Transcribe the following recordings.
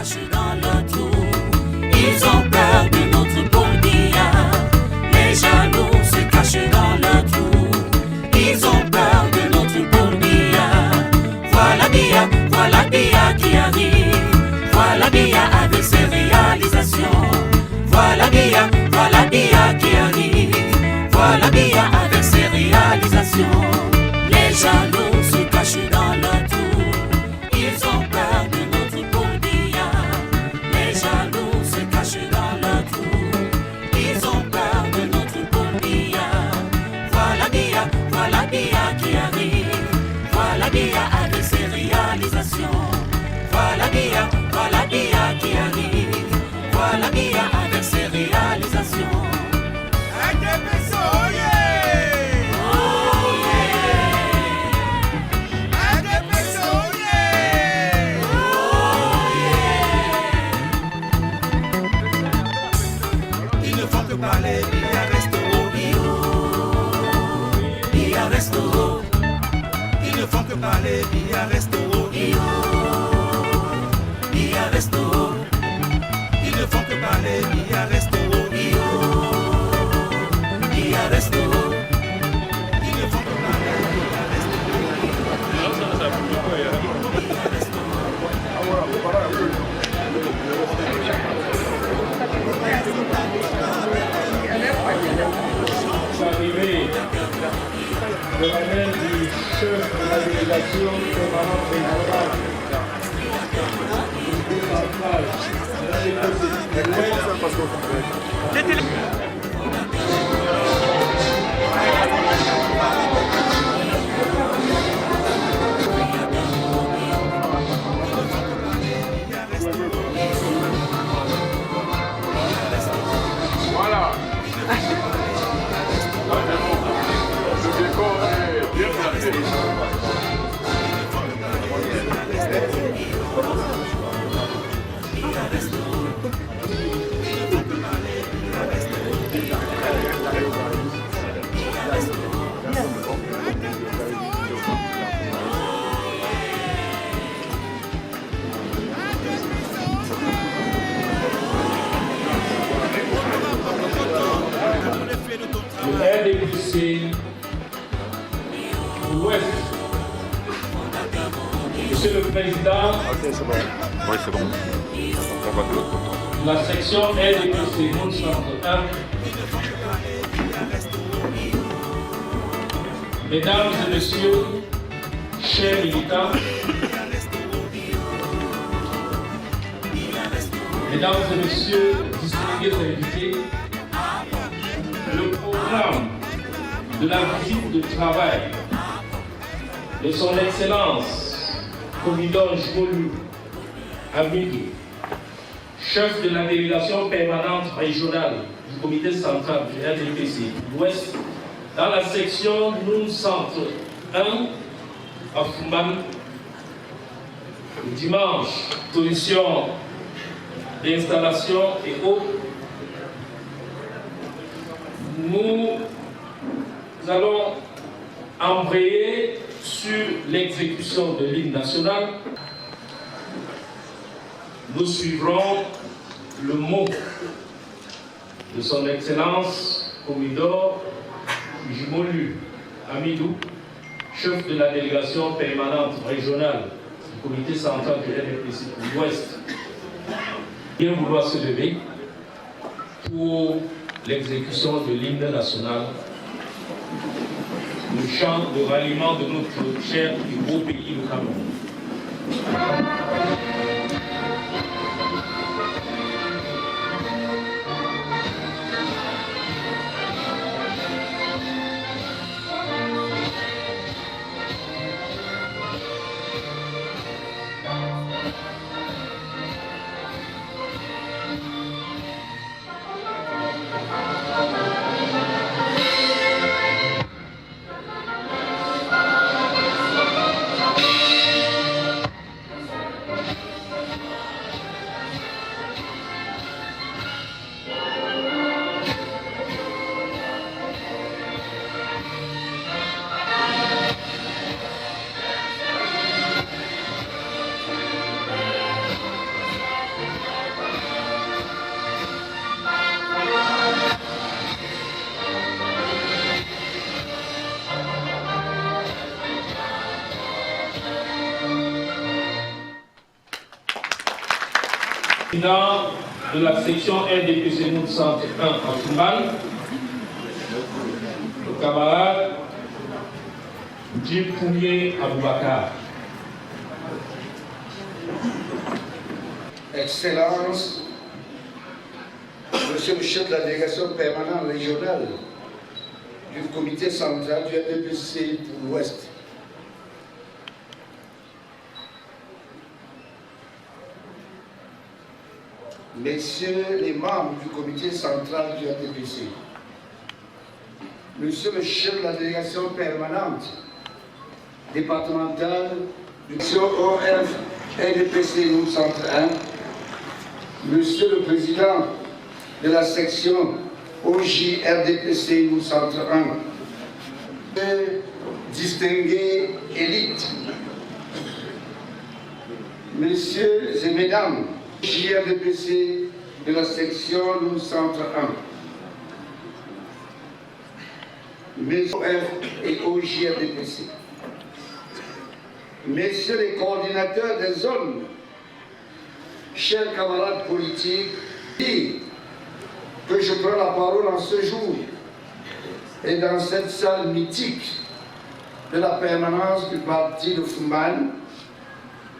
cachent dans le trou. Ils ont peur de notre corbillard. Les jaloux se cachent dans le trou. Ils ont peur de notre corbillard. Voilà Bia qui arrive. Voilà Bia avec ses réalisations. Voilà Bia qui arrive. Voilà Bia avec ses réalisations. Les jaloux se cachent dans le trou. Ils ont peur de notre corbillard. Les jaloux se cachent dans le trou. Ils ont peur de notre corbillard. Voilà Bia qui arrive. Voilà Bia avec ses réalisations. Voilà Bia qui arrive. Voilà Bia avec ses réalisations. Ils ne font que parler, Bia Restaurant, Bia Restaurant. Ils ne font que parler, Bia Restaurant, Bia Restaurant. Ils ne font que parler, Bia Restaurant, Bia Restaurant. Ils ne font que parler, Bia Arrivé de la main du chef de la délégation permanente régionale Voilà. Le décor est bien placé. Le RDPC Ouest. Monsieur le Président, Oui, c'est bon. On va de l'autre côté. la section RDPC Monde Centre 1. Mesdames et Messieurs, chers militants, Mesdames et Messieurs, distingués invités, le programme de la visite de travail de son Excellence Comidor Jimolu Amidou, chef de la délégation permanente régionale du comité central du RDPC Ouest, dans la section Noun Centre 1 à Fumban, dimanche, position d'installation et autres. Nous allons embrayer sur l'exécution de l'hymne national. Nous suivrons le mot de son Excellence Comidor Jimolu Amidou, chef de la délégation permanente régionale du comité central du RDPC de l'Ouest. Bien vouloir se lever pour l'exécution de l'hymne national, le chant de ralliement de notre cher et beau pays, le Cameroun. Président de la section RDPC Monde Centre 1 en Fumban, le camarade Jim Poumier Aboubakar. Excellence, Monsieur le chef de la délégation permanente régionale du comité central du RDPC pour l'Ouest. Messieurs les membres du comité central du RDPC, Monsieur le chef de la délégation permanente départementale du OF RDPC Nous Centre 1, Monsieur le président de la section OJ RDPC Nous Centre 1, distingués élites, Messieurs et Mesdames, JRDPC de la section Nous Centre 1, Messieurs et OJRDPC, Messieurs les coordinateurs des zones, chers camarades politiques, que je prends la parole en ce jour et dans cette salle mythique de la permanence du parti de Fumban,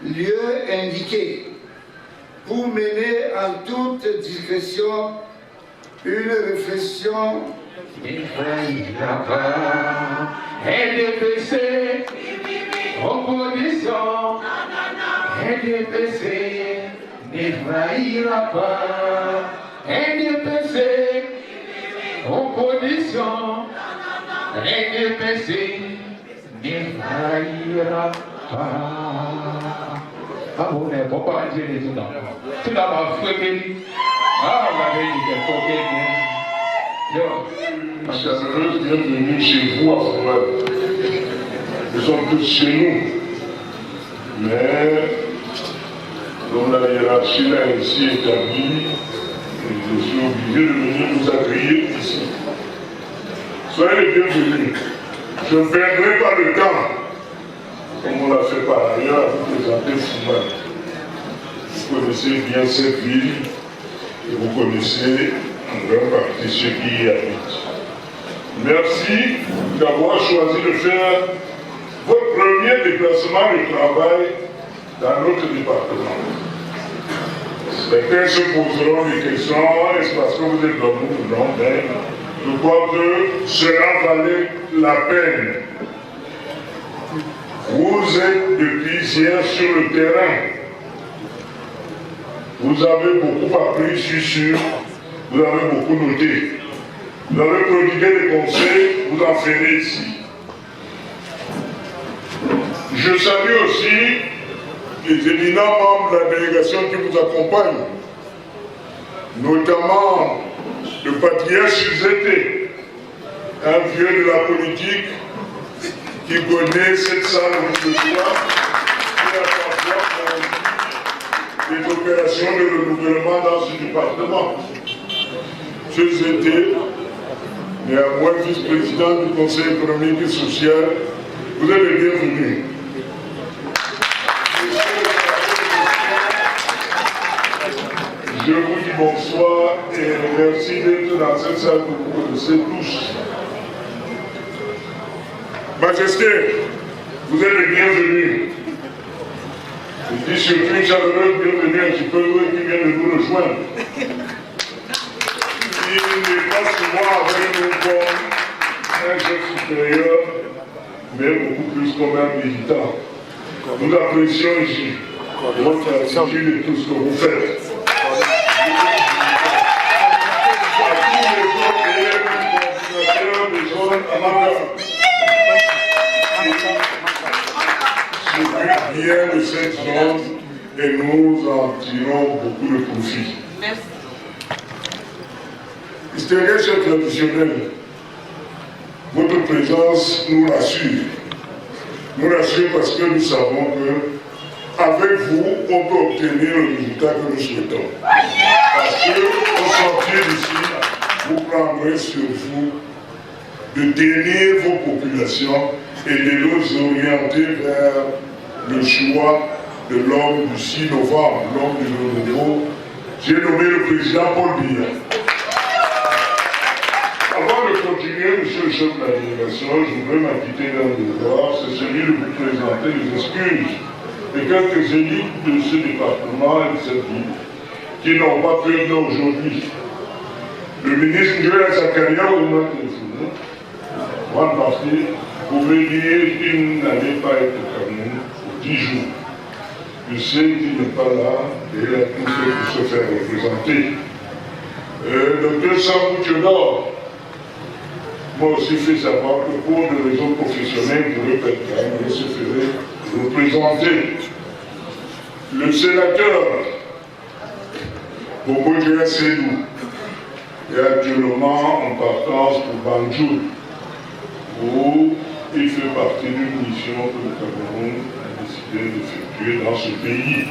lieu indiqué pour mener en toute discrétion une réflexion. RDPC, opposition, RDPC, n'effrayera pas. RDPC, opposition, RDPC, n'effrayera pas. Ah bon, mais pourquoi dire les tout dans tu n'as pas fait. Ah, la vérité, faut Chers heureux, bienvenue chez vous à Fumban. Nous sommes tous chez nous. Mais, comme la hiérarchie l'a ainsi établie, je suis obligé de venir vous accueillir ici. Soyez les bienvenus. Je ne perdrai pas le temps, comme on l'a fait par ailleurs, à vous présenter Fumban. Vous connaissez bien cette ville et vous connaissez en grande partie ceux qui y habitent. Merci d'avoir choisi de faire votre premier déplacement de travail dans notre département. Certains se poseront des questions, est-ce parce que vous êtes dans nous? Non, mais je crois que cela valait la peine. Vous êtes depuis hier sur le terrain. Vous avez beaucoup appris, je suis sûr. Vous avez beaucoup noté. Vous avez prodigué des conseils, vous en ferez ici. Je salue aussi les éminents membres de la délégation qui vous accompagnent, notamment le patriarche Suzette, un vieux de la politique qui connaît cette salle où ce soir, qui a parfois conduit des opérations de renouvellement dans ce département. Suzette, néanmoins vice-président du Conseil économique et social, vous êtes les bienvenus. Je vous dis bonsoir et merci d'être dans cette salle que vous connaissez tous. Majesté, vous êtes les bienvenus. Je dis surtout une chaleureuse bienvenue un petit peu qui vient de nous rejoindre. Il n'est pas souvent avec nous comme un chef supérieur, mais beaucoup plus comme un militant. Nous apprécions ici votre attitude et tout ce que vous faites. C'est bien de cette zone et nous en tirons beaucoup de profit. Merci. Historien chef traditionnel, votre présence nous rassure. Nous rassure parce que nous savons que avec vous, on peut obtenir le résultat que nous souhaitons. Parce qu'au sortir d'ici, vous prendrez sur vous de tenir vos populations et de les orienter vers le choix de l'homme du 6 novembre, l'homme du renouveau j'ai nommé le président Paul Biya. Avant de continuer, monsieur le chef de la délégation, je voudrais m'acquitter d'un devoir, c'est celui de vous présenter les excuses de quelques élites de ce département et de cette ville qui n'ont pas pu être là aujourd'hui. Le ministre Joël Zakaria, au nom de vous, grande partie, pouvait dire qu'il n'allait pas être Cameroun pour 10 jours. Je sais qu'il n'est pas là et il a tout fait pour se faire représenter. Docteur Sambou Tchodor m'a aussi fait savoir que pour des raisons professionnelles, il ne pourrait pas être là, mais il se ferait représenter. Le sénateur Bobo Djouya Sédou est actuellement en partance pour Banjul, où il fait partie d'une mission que le Cameroun a décidé d'effectuer dans ce pays.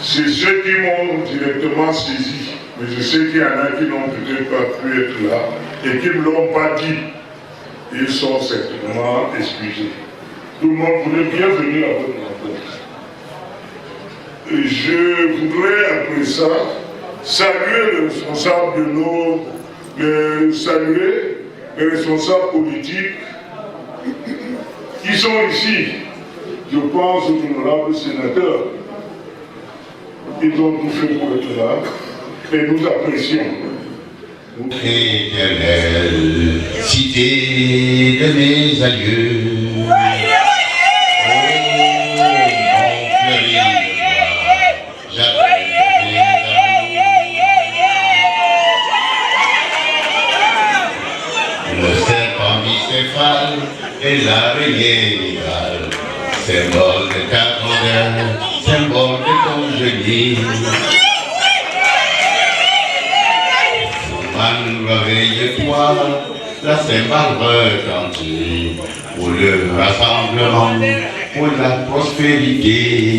C'est ceux qui m'ont directement saisi, mais je sais qu'il y en a qui n'ont peut-être pas pu être là et qui ne me l'ont pas dit. Ils sont certainement excusés. Tout le monde voulait bien venir à votre rencontre. Je voudrais après ça saluer les responsables saluer les responsables politiques qui sont ici. Je pense aux honorables sénateurs. Ils ont tout fait pour être là et nous apprécions. Éternelle cité de mes aïeux. Et l'araignée nigale, symbole de ta grandeur, symbole de ton génie. Fouman, réveille-toi, la cymbale retentit pour le rassemblement, pour la prospérité.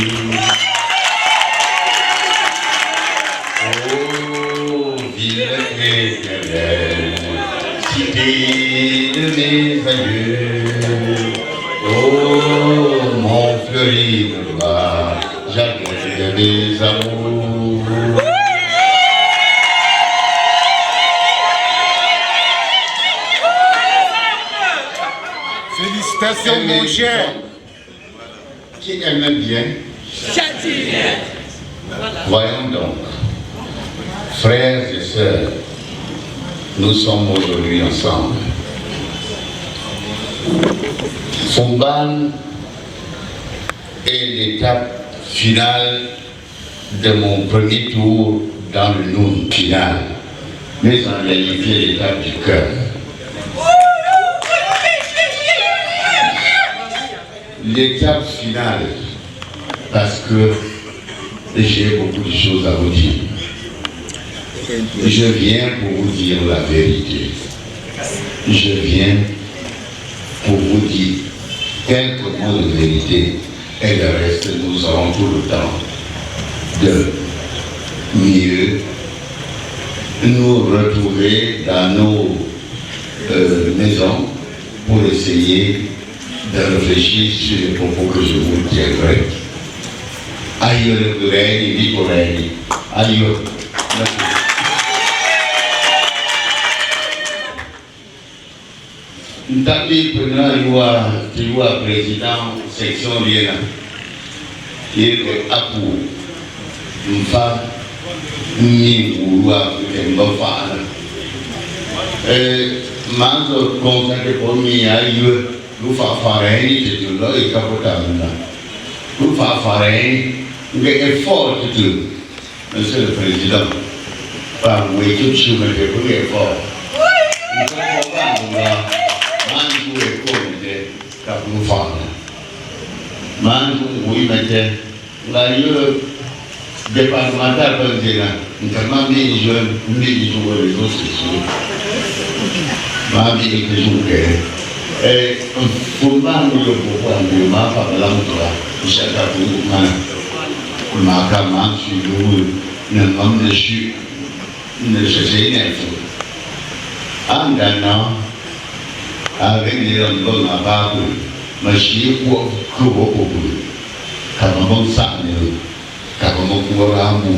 Oh, ville éternelle, cité de mes aïeux. Oh, mon fleuri me bat, jardin de mes amours. Félicitations, mon cher. Qui aime bien? Voyons donc, frères et sœurs, nous sommes aujourd'hui ensemble. Fumban est l'étape finale de mon premier tour dans le Noun final, mais en réalité l'étape du cœur. L'étape finale, parce que j'ai beaucoup de choses à vous dire. Je viens pour vous dire la vérité. Je viens pour vous dire quelques mots de vérité et le reste, nous aurons tout le temps de mieux nous retrouver dans nos maisons pour essayer de réfléchir sur les propos que je vous tiendrai. Aïe le règne, il dit au règne. Aïe. Tapi pernah dua président section Liena. Il aku mfa ni uwa mfa manzo consacré pour mi aïe lu fa fareni de lo e capotana. Lu fa fareni un effort de monsieur le président. Par où est tout sur le effort. Mangu oui mete la yo départemental président notamment les jeunes les réseaux sociaux ma vie que je et pour moi nous le pouvoir de ma femme l'entoura chaque fois ma camarade sur le nom de chu ne chercher n'info en donnant avec les hommes à part ma chie pour que vous pouvez. Comme on s'en est, Kaba mokua rambu.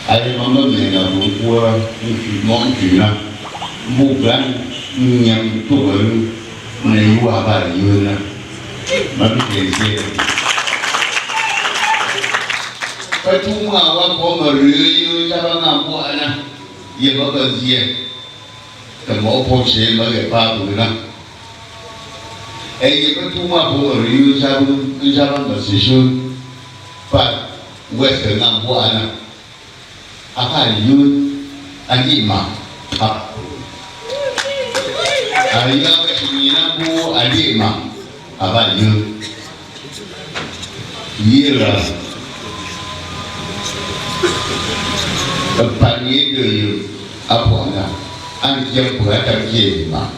Ale mama mena mokua montuna. Bukan yang tu meneru apa yuna. Mami kesi. Percuma awak kau meriu cara nampu anak. Ia bapa dia. Kalau posisi bagi apa guna. Ia percuma kau meriu cara bersisul. Pak West nampu anak. Apa yun? Agi mak. Ayah kesimpulanku adik mak. Apa yun? Ia tempat itu apa nak? Anjir buat kerja mak.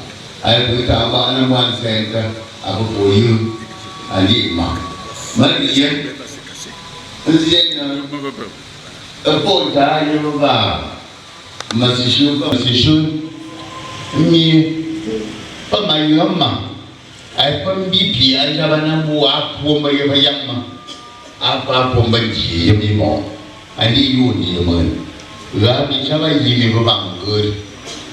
Ayah berita apa nak buat saya? Aku boyu adik mak. Mari dia. Dia apa dah yang apa? Masih ni pemain mak. Ayah pembibi aja mana buat pembayar mak. Apa pembenci yang ni mau? Ani yuni man. Rabi sama yini berbanggur.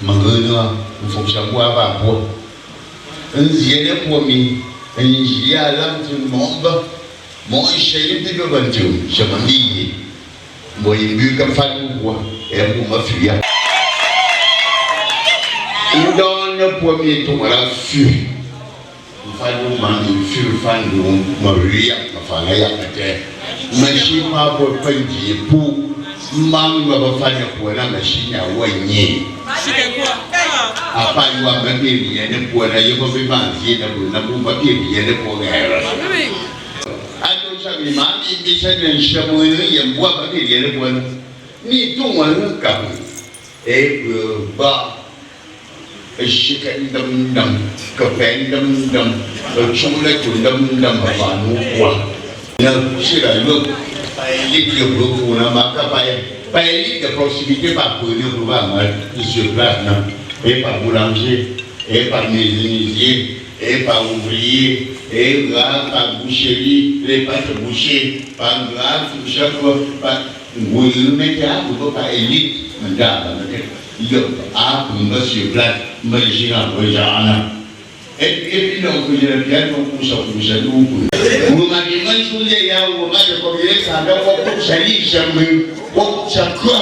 Mengenal fungsi apa pun. Enziene pumi. Enziene alam tu momba. Mau saya itu bantu. Semandi. Mau ibu kapan buat. Rumah fiya. Indonnya pumi itu malah fiya. Fanu mandi fiya fanu Maria kafanya kete. Machine hapo penji pu mama bafanya kuona machine ya wenye apa yuwa mbili yende kuona yuko vibanzi na bumba pili yende kuona ato sabi mami bisanya nshamu yembwa babili yende kuona ni tungwa nuka ba shikan dam kapen dam chule dam bafanu kwa yang sila lu paling dia berguna maka paling dia proximité par punya berubah di sebelah na par boulanger par menuisier par ouvrier par boucherie par boucher par grave tout ça par vous mettez à vous par élite madame il a pour sur place mais et puis donc je le bien pour ça nous maki manjule ya umaje kwa vile sana kwa kusalisha kwa kuchakua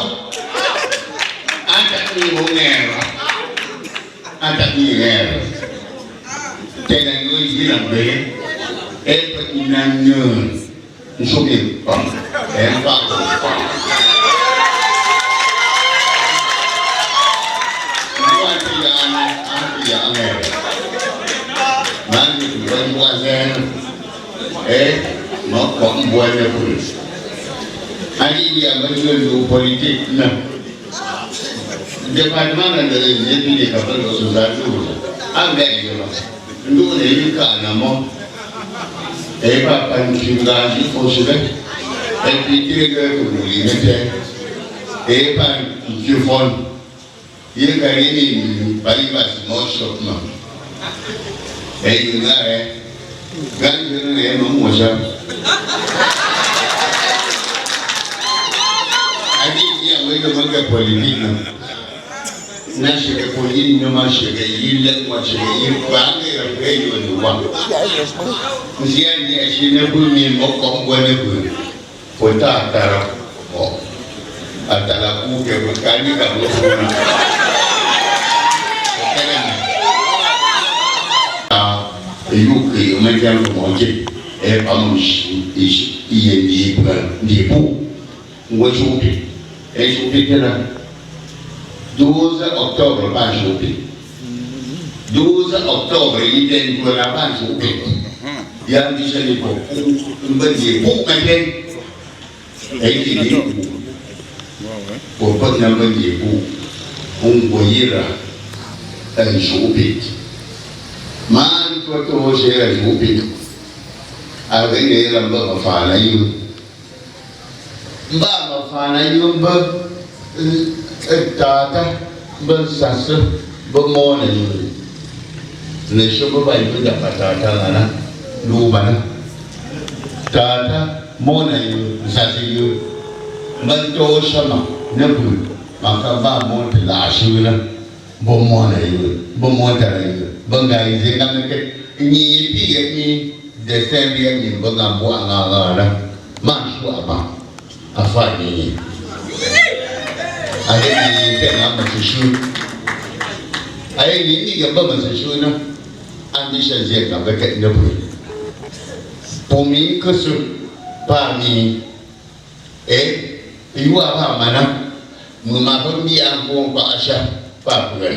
anta ni ngero tena ngoi bila mbele epa inanyo nsoke pa epa ya ngero nani nó có buồn là buồn anh đi làm cái người politik nè department là người dân đi gặp được sự giải quyết anh đẹp rồi lúc này những cả là mong để bà bạn chuyên gia chỉ phô sự đấy để đi chơi cái của người này thế để bạn chuyên phone những cái này phải bắt mỗi shop mà để những cái gắn cho nó em không mua sao anh đi làm với cái politik na shiga politik na ma shiga yi lakwa shiga yi kwange ya kweyo ni wa mziani ya shina bumi moko mbwane bumi kota atara o atala kuke kukani ka mwana yuki umejangu moje pamushi iye ndibu ngwechupi echupi tena 12 octobre ban chupi 12 octobre iden ko la ban chupi yang di sini ko mbedi bu katen di ko pag na mbedi bu ko yira tan chupi man ko to shera chupi aga ne la ba fa na yu ba fa na yu ba tata bersasa bermona ni, Malaysia berbaik tu dapat tata mana, lu mana, tata mona ni bersasa you Manto sama nebu maka ba mo te la shuna bo mo na yu bo mo ta yu banga ize na ke ni pi ye ni de sembi ni banga bo anga la ma shu aba afa ni ale ni te na ma shu ale ni ga ba ma shu na ambition je ka ba ke nebu pour mi que ce parmi et il y a mana nous m'avons mis en bon pas achat pas pour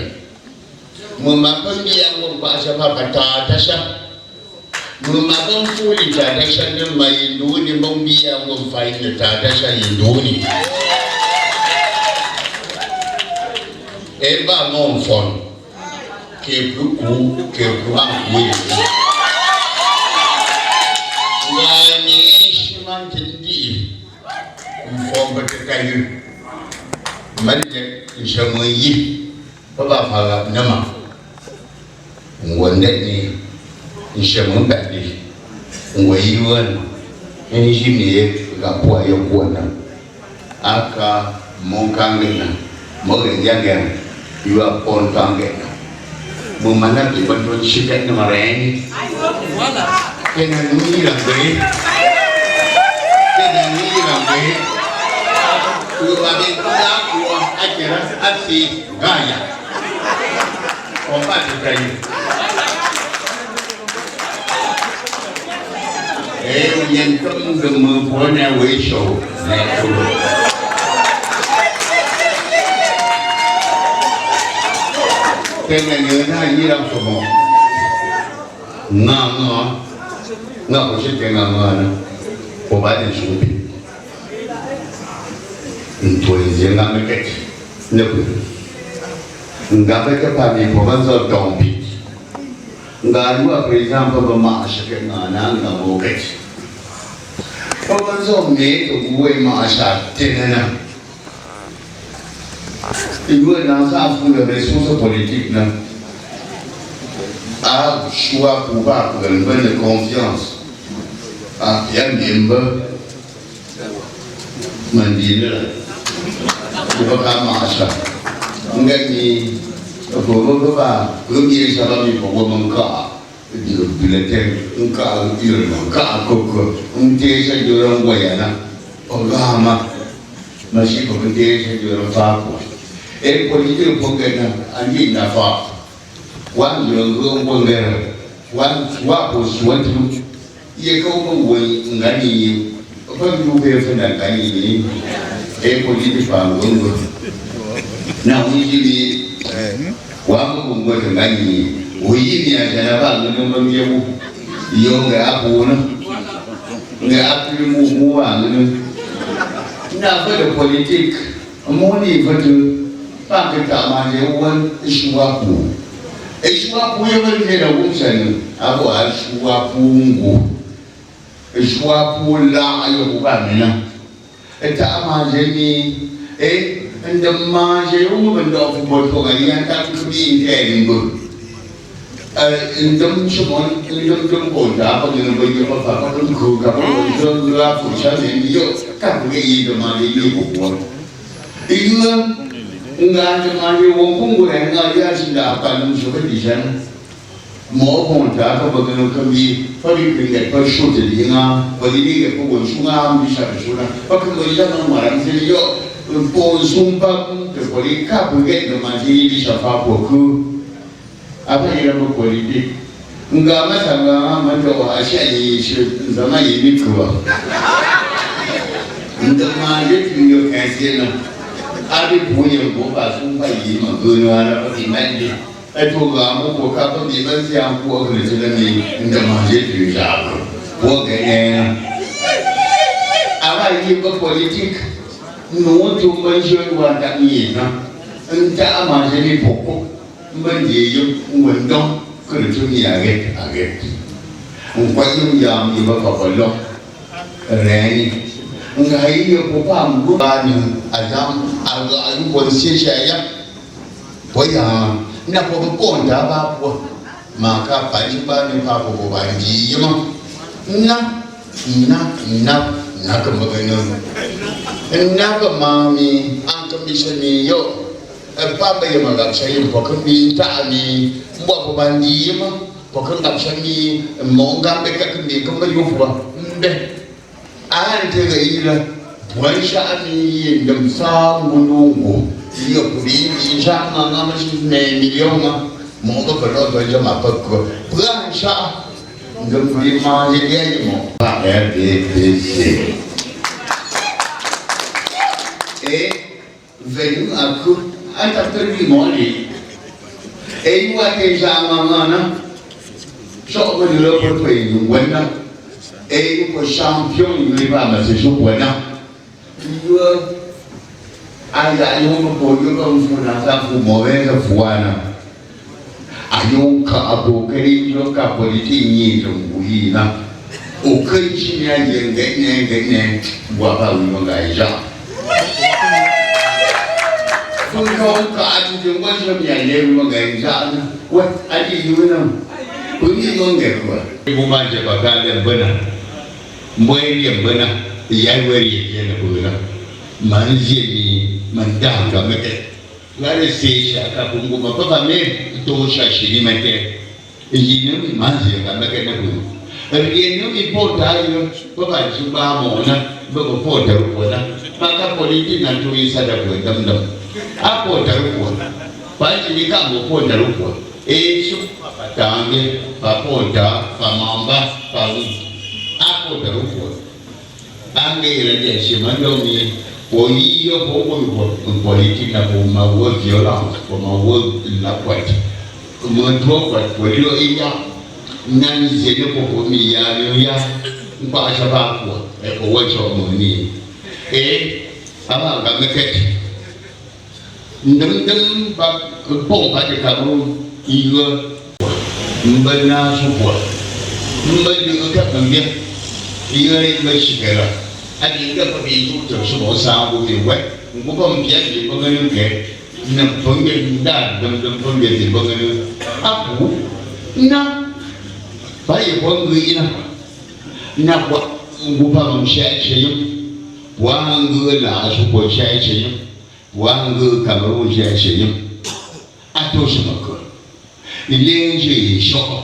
nous m'avons mis en bon pas achat pas tata nous m'avons fouli tata de maïndo ni bon bien bon faille de tata indoni et va mon fond qui est plus court que grand oui forme de caillou. Malgré je me y papa fala nama. Wondet ni je me battu. Wayon ni jimie la poa yo kuona. Aka mon kangena. Mo yangan you are on kangena. Mo mana di bantu chikat na mareng. Wala. Kena ni lang deh. Kena ni lang deh. Tôi là bên đó của anh chị đó anh chị gaya có ba chục cây em nhân trong rừng mưa phố nhà quỷ sổ nè tôi cái này nhớ nó như đâu số một ngờ có chuyện cái ngờ nữa của ba tiền số bị tôi riêng ngắm cái cách nước ngắm cái phần này của văn giờ đồng bị ngắm qua thời gian của mà sẽ cái ngàn ngàn ngắm cái của văn giờ mấy cái buổi mà sẽ thế này nè thì buổi nào sao phụ được resources politique nè à choix pour pas une bonne confiance à bien member mình đi nữa chúng ta mà sao ngay như của các bạn cứ như sao đó mình có mong cả điều bịa thêm cả điều cả cuộc thế sẽ điều làm quay à na mà chỉ có vấn đề sẽ điều làm phá của em có những điều phong cách anh nhìn là phá quan điều gương quan đề quan quá của suốt luôn ye câu có quay ngay như phân du về phân đàn cái gì em có những cái phàm gương nào như gì quá có một người thằng anh gì ui nhà sẽ là bạn người đông đông yêu yêu người áp bù nữa người áp bù mua hàng nữa nào phải được politic muốn gì phải được bạn cái cả mà nếu muốn issue áp bù yêu cái gì đâu cũng sẽ áp bù issue áp bù issue áp bù là yêu của bạn nữa ta mà gì ndama je umu ndo football ko ngani anta ko bi interingo ndam shumon ndam dum ko ta ko ni bo yo fa ko dum ko ga ko jo la fu cha ni yo ka ko yi do ma ni yo ko iwa nga je ma ni wo ko ngo re nga ya sin da pa lu so di jan mo ko ta ko ba ko bi fa bi ki ne pa shu de nga ba ni ke ko wo shu nga bi sha shu na pa ko ri ja no ma ra ni yo pour zumba de politique pour get de manger di chafa pour que après il y a une politique nga masanga mato ashani zama yini kuwa nda manger tu yo kansena abi bunye bo ba zumba yi ma gono ana ba di mandi eto ga mo ko ka ba di ban sia ko ko le tele nda manger tu ja ko ga aba yi ba politique no to mention wa ta ni na nta ma je ni poko mben ye yo ngwen dong ko le tu ni age ngwa yo ya mi ba ko lo re ni ngai yo ko pa mu ba ni azam aga alu ko se sha ya bo ya na ko ko nda ba ko ma ka pa ni ba ni pa ko ba ni yo na ka ma ga no Naga mami angka misani yo papa yang magap saya bukan minta ni buat berbandi mah bukan ngap saya monggam dekat kendi kembali buat deh ante gila buat saya ni dem sang menunggu dia puri insya Allah masih milion mah monggam kalau tu jam apa kau bukan insya dem puri mah dia ni mau RDPC venu aku antar pergi moli buat kerja mana so boleh lepas tu buatnya buat champion ni apa masih so buatnya dua ada yang berpojo kan funasa fumoe ke fuana ayong ka abu kerja ka politik ni tungguin na okai sini yang geng buat apa yang gaya phương không cả anh chúng có xem nhà đêm mà ngày sao quên anh đi vui không cứ như con nghề của bố ba chỉ bảo ta điểm bên nào mấy điểm bên nào thì ai quên gì vậy là bữa nào mà gì mình đang gặp mấy cái là để xây cả các vùng mà có phải mấy tôi sẽ xử lý mấy cái gì nữa mà gì cả mấy cái nó bữa rồi nếu bị phốt ra rồi có phải chúng ba mỏ nè bây giờ phốt được rồi nè mà các politik là tôi sẽ được rồi đâm đâm apa terukun, pasti ni kamu pun terukun. Esok tangi, papoda, pamamba, palu, apa terukun. Angger dia semandomi, poio politik nak mau violence, mau lakuat, mentua kuat, poio iya, nani zene pokomi ya, bahasa baku, wajah muni. Apa agak ndem ba po ba de kamu iyo mbana support mbadi ka kambia iyo ni mashikara adi ga pa bi tu to so sa bu bi wa bu ko mbia bi ko ngani ke na ponge nda dum ponge bi ko ngani apu na ba ye ko ngi na ko bu pa mo sha che yo wa ngi la su ko sha che yo wangu Cameroon j'ai essayé à tout ce moment il est j'ai choqué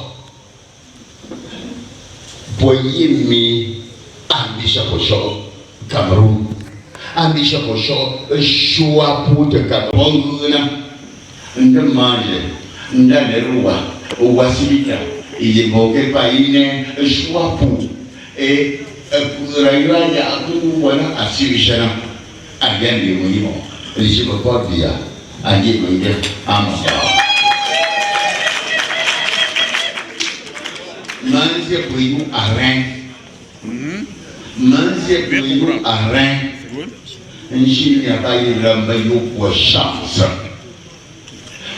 voyez mi ambition pour choc Cameroun ambition pour choc choix pour te Cameroun na manger na leroa wasita il est moqué pas il choix pour et pour rayuwa ya aku wana asirishana again the money les pas bien à dire manger pour nous à rien manger pour nous à rien il n'y a pas eu l'embaillon pour chance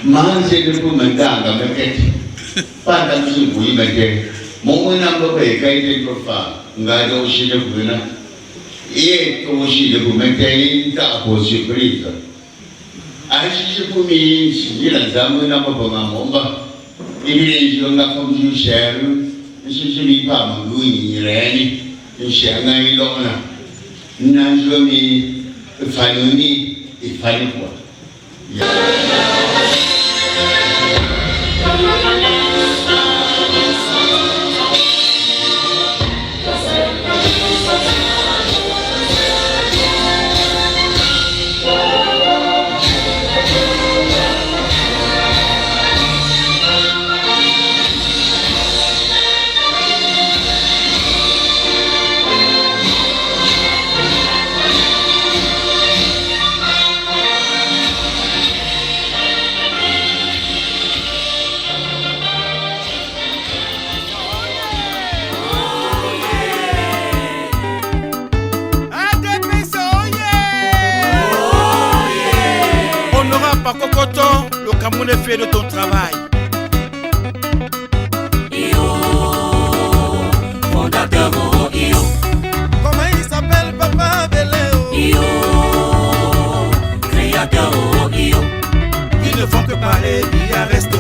manger le pour me dans la quête pas dans ce que vous mettez mon n'a pas été pour faire garder aussi le gouvernement et aussi le gouvernement ta pour surprise ashi pour mi si la dame n'a pas pour ma bomba il est je n'a pas vu cher je lui pas mon goût ni rien ni cher n'a eu l'homme n'a jamais fallu et fallu quoi Le Cameroun est fait de ton travail. Fondateur Iyo. Comment il s'appelle Papa Beléo? Iyo. Créateur Iyo. Ils ne font que parler, il reste